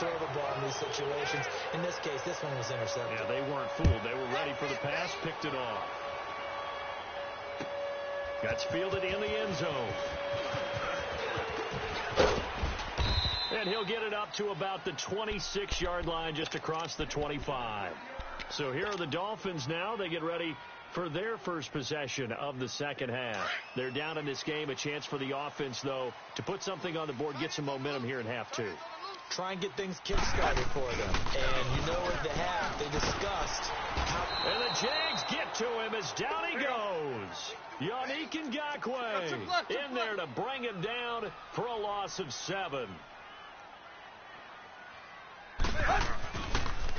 throw the ball in these situations. In this case, this one was intercepted. Yeah, they weren't fooled. They were ready for the pass, picked it off. Gets fielded in the end zone. And he'll get it up to about the 26-yard line, just across the 25. So here are the Dolphins now. They get ready for their first possession of the second half. They're down in this game. A chance for the offense, though, to put something on the board, get some momentum here in half two. Try and get things kick-started for them. And you know at the half, they discussed. And the Jags get to him as down he goes. Yannick Ngakoue in there to bring him down for a loss of 7.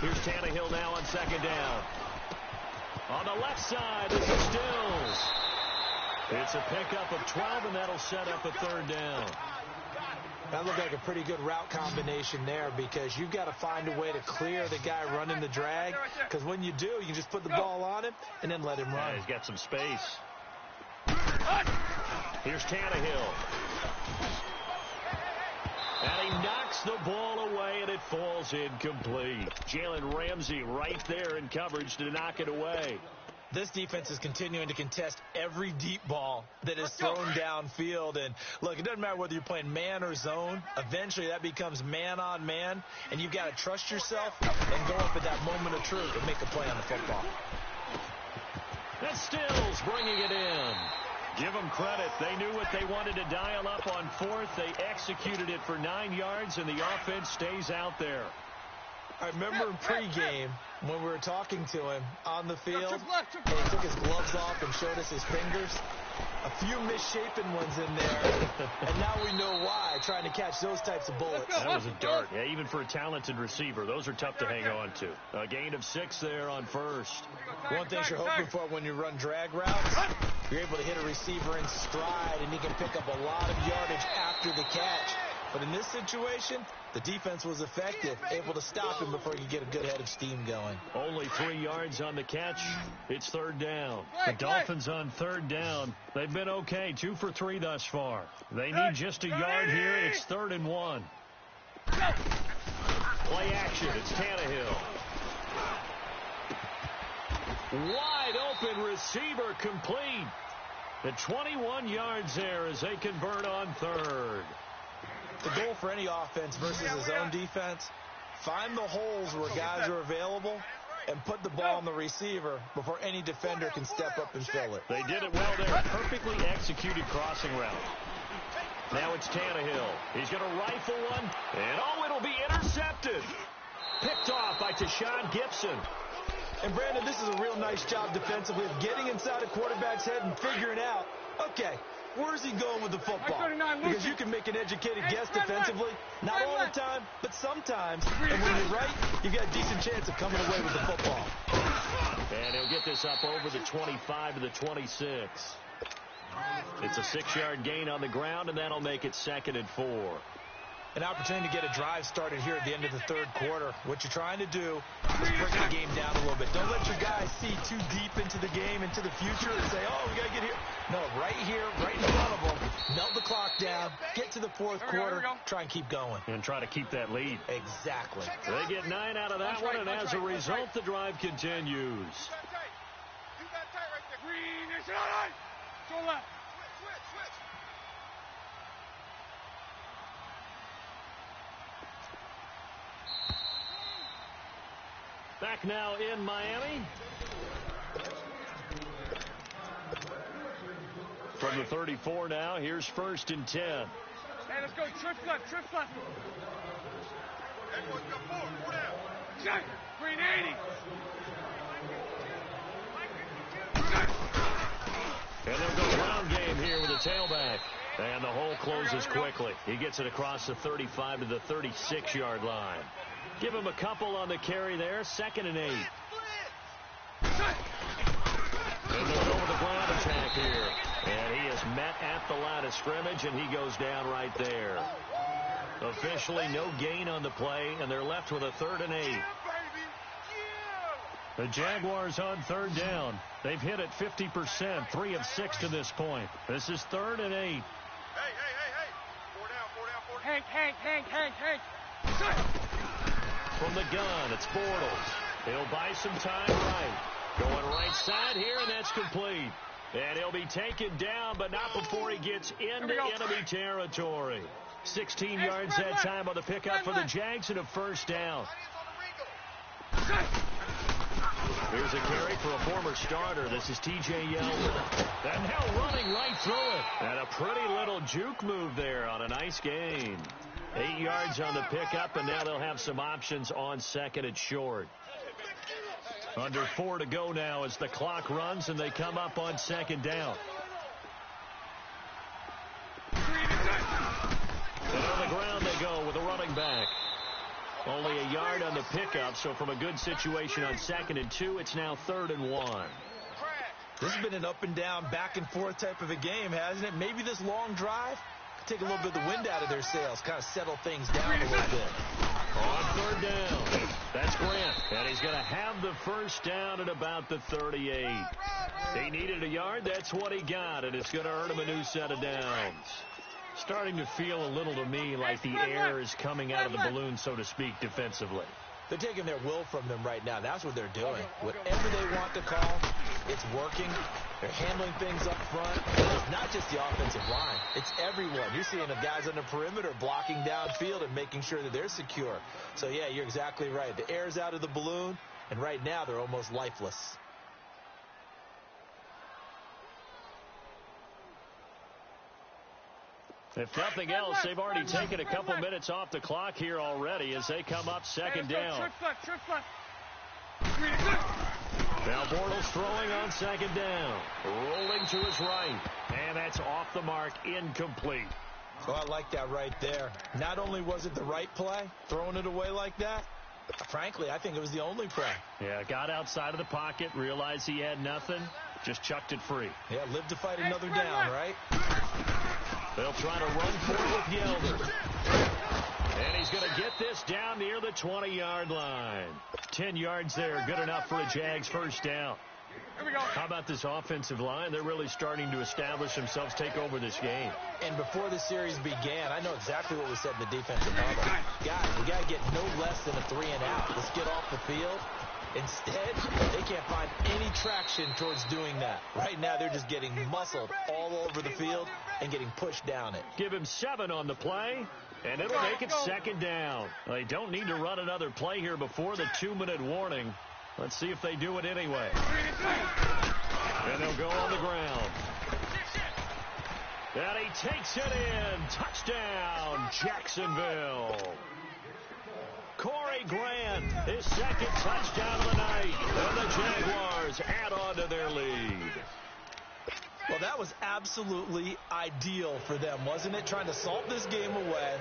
Here's Tannehill now on second down. On the left side, this is Stills. It's a pickup of 12, and that'll set up a third down. That looked like a pretty good route combination there, because you've got to find a way to clear the guy running the drag, because when you do, you just put the ball on him and then let him run. Yeah, he's got some space. Here's Tannehill. And he knocks the ball away, and it falls incomplete. Jalen Ramsey right there in coverage to knock it away. This defense is continuing to contest every deep ball that is thrown downfield. And, look, it doesn't matter whether you're playing man or zone. Eventually, that becomes man-on-man, and you've got to trust yourself and go up at that moment of truth and make a play on the football. That's Stills bringing it in. Give them credit. They knew what they wanted to dial up on fourth. They executed it for 9 yards, and the offense stays out there. I remember in pregame when we were talking to him on the field, and he took his gloves off and showed us his fingers. A few misshapen ones in there, and now we know why, trying to catch those types of bullets. That was a dart. Yeah, even for a talented receiver, those are tough to hang on to. A gain of 6 there on first. One thing you're hoping for when you run drag routes, you're able to hit a receiver in stride, and he can pick up a lot of yardage after the catch. But in this situation, the defense was effective, able to stop him before he could get a good head of steam going. Only 3 yards on the catch. It's third down. The Dolphins on third down. They've been okay, 2 for 3 thus far. They need just a yard here. It's 3rd and 1. Play action. It's Tannehill. Wide open receiver complete. At 21 yards there as they convert on third. The goal for any offense versus his own defense, find the holes where guys are available and put the ball on the receiver before any defender can step up and fill it. They did it well there. Perfectly executed crossing route. Now it's Tannehill. He's going to rifle one, and it'll be intercepted. Picked off by Tashawn Gibson. And, Brandon, this is a real nice job defensively of getting inside a quarterback's head and figuring out, okay, where's he going with the football? Because you can make an educated guess defensively. Not all the time, but sometimes. And when you're right, you've got a decent chance of coming away with the football. And he'll get this up over the 25 to the 26. It's a 6-yard gain on the ground, and that'll make it 2nd and 4. An opportunity to get a drive started here at the end of the third quarter. What you're trying to do is bring the game down a little bit. Don't let your guys see too deep into the game, into the future, and say, oh, we got to get here. No, right here, right in front of them. Melt the clock down, get to the fourth quarter, try and keep going. And try to keep that lead. Exactly. They get 9 out of that one, and as a result, the drive continues. Back now in Miami. From the 34 now, here's 1st and 10. Hey, let's go. Trip left. Jack, green 80. And they'll go ground game here with a tailback. And the hole closes quickly. He gets it across the 35 to the 36-yard line. Give him a couple on the carry there. 2nd and 8. And they'll go with the ground attack here. And he is met at the line of scrimmage, and he goes down right there. Officially no gain on the play, and they're left with a 3rd and 8. The Jaguars on 3rd down. They've hit it 50%, 3 of 6 to this point. This is 3rd and 8. Hey. 4 down. Hank. From the gun, it's Bortles. He'll buy some time right. Going right side here, and that's complete. And he'll be taken down, but not before he gets into enemy territory. 16 yards that time on the pickup for the Jags and a first down. Here's a carry for a former starter. This is T.J. Yeldon. And now running right through it. And a pretty little juke move there on a nice gain. 8 yards on the pickup, and now they'll have some options on second and short. Under 4 to go now as the clock runs, and they come up on second down. And on the ground they go with a running back. Only a yard on the pickup, so from a good situation on 2nd and 2, it's now 3rd and 1. This has been an up and down, back and forth type of a game, hasn't it? Maybe this long drive could take a little bit of the wind out of their sails, kind of settle things down a little bit. On 3rd down, that's Grant, and he's going to have the first down at about the 38. He needed a yard, that's what he got, and it's going to earn him a new set of downs. Starting to feel a little to me like the air is coming out of the balloon, so to speak, defensively. They're taking their will from them right now. That's what they're doing. Whatever they want to call, it's working. They're handling things up front. It's not just the offensive line. It's everyone. You're seeing the guys on the perimeter blocking downfield and making sure that they're secure. So, yeah, you're exactly right. The air's out of the balloon, and right now they're almost lifeless. If nothing else, they've already taken a couple minutes off the clock here already as they come up second down. Now Bortles throwing on second down. Rolling to his right. And that's off the mark, incomplete. Oh, I like that right there. Not only was it the right play, throwing it away like that, frankly, I think it was the only play. Yeah, got outside of the pocket, realized he had nothing, just chucked it free. Yeah, live to fight another down, right? They'll try to run for it with Yeldon. And he's going to get this down near the 20-yard line. 10 yards there, good enough for a Jags first down. Here we go. How about this offensive line? They're really starting to establish themselves, take over this game. And before the series began, I know exactly what we said in the defensive bubble. Guys, we got to get no less than a 3-and-out. Let's get off the field. Instead, they can't find any traction towards doing that. Right now, they're just getting muscled all over the field and getting pushed down it. Give him 7 on the play, and it'll make it second down. They don't need to run another play here before the 2-minute warning. Let's see if they do it anyway. And they'll go on the ground. And he takes it in. Touchdown, Jacksonville. Corey Grant, his second touchdown of the night. And the Jaguars add on to their lead. Well, that was absolutely ideal for them, wasn't it? Trying to salt this game away.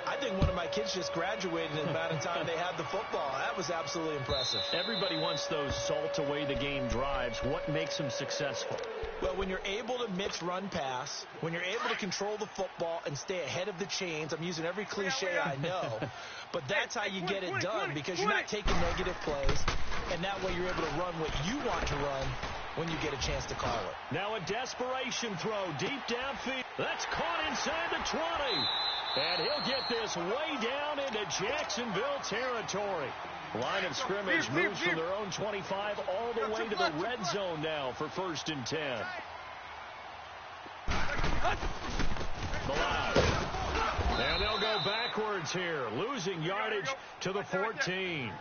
I think one of my kids just graduated in the amount of time they had the football. That was absolutely impressive. Everybody wants those salt away the game drives. What makes them successful? Well, when you're able to mix run pass, when you're able to control the football and stay ahead of the chains, I'm using every cliche I know, but that's how you get it done because you're not taking negative plays, and that way you're able to run what you want to run when you get a chance to call it. Now a desperation throw deep downfield. That's caught inside the 20. And he'll get this way down into Jacksonville territory. Line of scrimmage moves from their own 25 all the way to the red zone now for 1st and 10. And they'll go backwards here, losing yardage to the 14.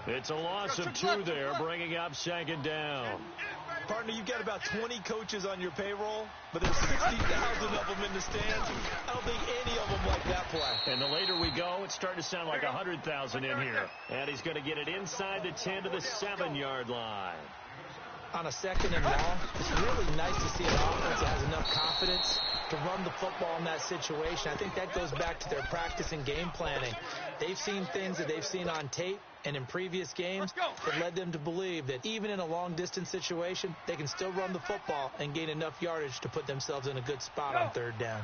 It's a loss of 2 there, bringing up second down. Partner, you've got about 20 coaches on your payroll, but there's 60,000 of them in the stands. I don't think any of them like that play. And the later we go, it's starting to sound like 100,000 in here. And he's going to get it inside the 10 to the 7-yard line. On a 2nd and long, it's really nice to see an offense that has enough confidence to run the football in that situation. I think that goes back to their practice and game planning. They've seen things that they've seen on tape and in previous games that led them to believe that even in a long-distance situation, they can still run the football and gain enough yardage to put themselves in a good spot on 3rd down.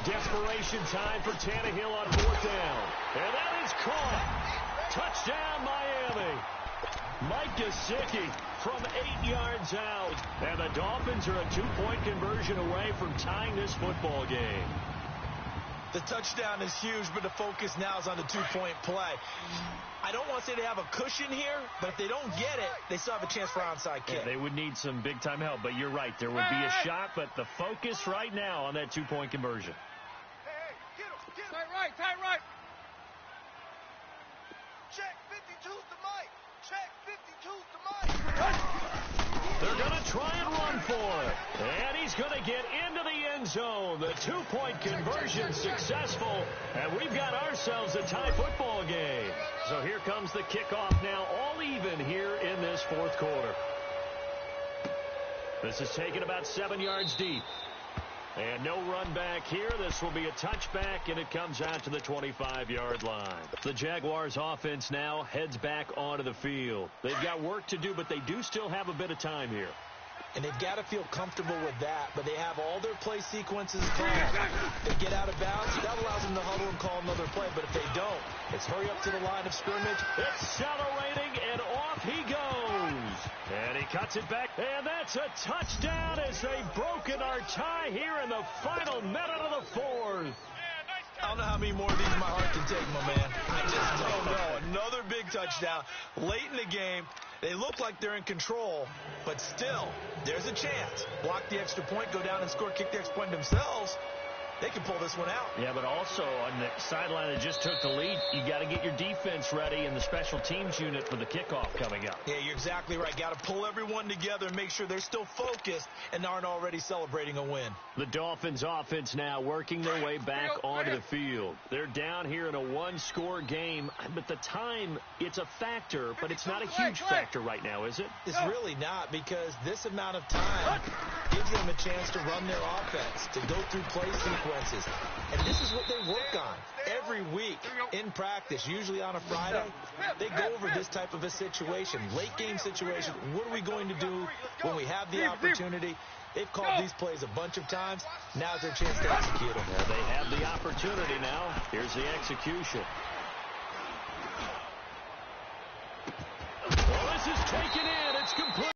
Desperation time for Tannehill on 4th down. And that is caught. Touchdown, Miami. Mike Gesicki from 8 yards out. And the Dolphins are a 2-point conversion away from tying this football game. The touchdown is huge, but the focus now is on the two-point play. I don't want to say they have a cushion here, but if they don't get it, they still have a chance for onside kick. Yeah, they would need some big-time help, but you're right. There would be a shot, but the focus right now on that two-point conversion. Tight right. Check 52's the mic. Check 52's the mic. They're going to try and run for it. And he's going to get into the end zone. The two-point conversion successful. And we've got ourselves a tie football game. So here comes the kickoff now, all even here in this fourth quarter. This is taken about 7 yards deep. And no run back here. This will be a touchback, and it comes out to the 25-yard line. The Jaguars offense now heads back onto the field. They've got work to do, but they do still have a bit of time here. And they've got to feel comfortable with that, but they have all their play sequences called. They get out of bounds, that allows them to huddle and call another play, but if they don't, it's hurry up to the line of scrimmage. Accelerating, and off he goes. And he cuts it back, and that's a touchdown as they've broken our tie here in the final minute of the fourth. I don't know how many more of these my heart can take, my man. I just don't know. Another big touchdown late in the game. They look like they're in control, but still, there's a chance. Block the extra point, go down and score, kick the extra point themselves. They can pull this one out. Yeah, but also on the sideline that just took the lead, you got to get your defense ready and the special teams unit for the kickoff coming up. Yeah, you're exactly right. Got to pull everyone together and make sure they're still focused and aren't already celebrating a win. The Dolphins offense now working their way back onto the field. They're down here in a one-score game, but the time, it's a factor, but it's not a huge factor right now, is it? It's really not, because this amount of time gives them a chance to run their offense, to go through play sequences. And this is what they work on every week in practice, usually on a Friday. They go over this type of a situation, late game situation. What are we going to do when we have the opportunity? They've called these plays a bunch of times. Now's their chance to execute them. Well, they have the opportunity now. Here's the execution. Well, this is taken in. It's complete.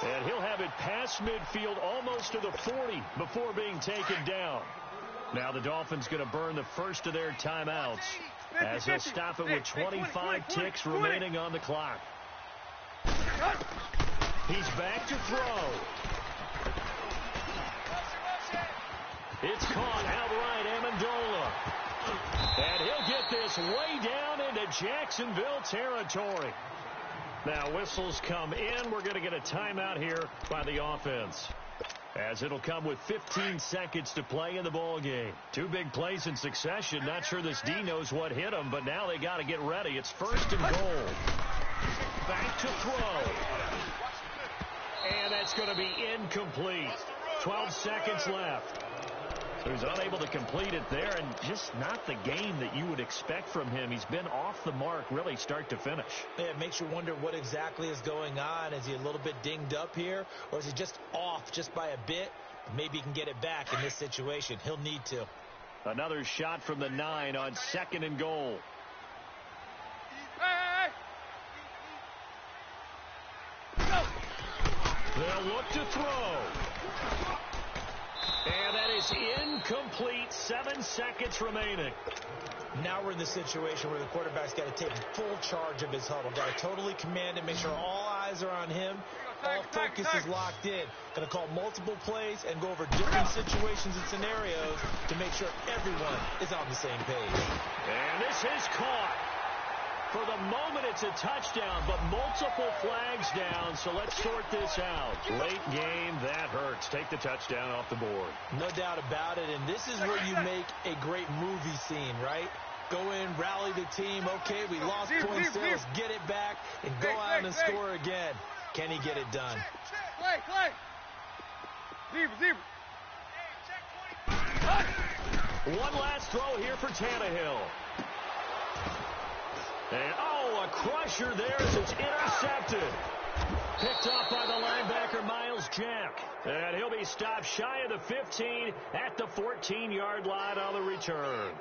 And he'll have it past midfield almost to the 40 before being taken down. Now the Dolphins going to burn the first of their timeouts as they'll stop it with 25 ticks remaining on the clock. He's back to throw. It's caught outright, Amendola. And he'll get this way down into Jacksonville territory. Now whistles come in. We're going to get a timeout here by the offense, as it'll come with 15 seconds to play in the ball game. Two big plays in succession. Not sure this D knows what hit him, but now they got to get ready. It's first and goal. Back to throw. And that's going to be incomplete. 12 seconds left. So he's unable to complete it there, and just not the game that you would expect from him. He's been off the mark really start to finish. Yeah, it makes you wonder what exactly is going on. Is he a little bit dinged up here, or is he just off just by a bit? Maybe he can get it back in this situation. He'll need to. Another shot from the 9 on second and goal. They'll look to throw. And that is incomplete. 7 seconds remaining. Now we're in the situation where the quarterback's got to take full charge of his huddle. Got to totally command it, make sure all eyes are on him. All focus is locked in. Going to call multiple plays and go over different situations and scenarios to make sure everyone is on the same page. And this is caught. For the moment, it's a touchdown, but multiple flags down, so let's sort this out. Late game, that hurts. Take the touchdown off the board. No doubt about it, and this is where you make a great movie scene, right? Go in, rally the team. Okay, we lost point sales, get it back, and go out and score again. Can he get it done? Clay. Zebra. One last throw here for Tannehill. And, a crusher there as it's intercepted. Picked off by the linebacker, Miles Jack. And he'll be stopped shy of the 15 at the 14-yard line on the return.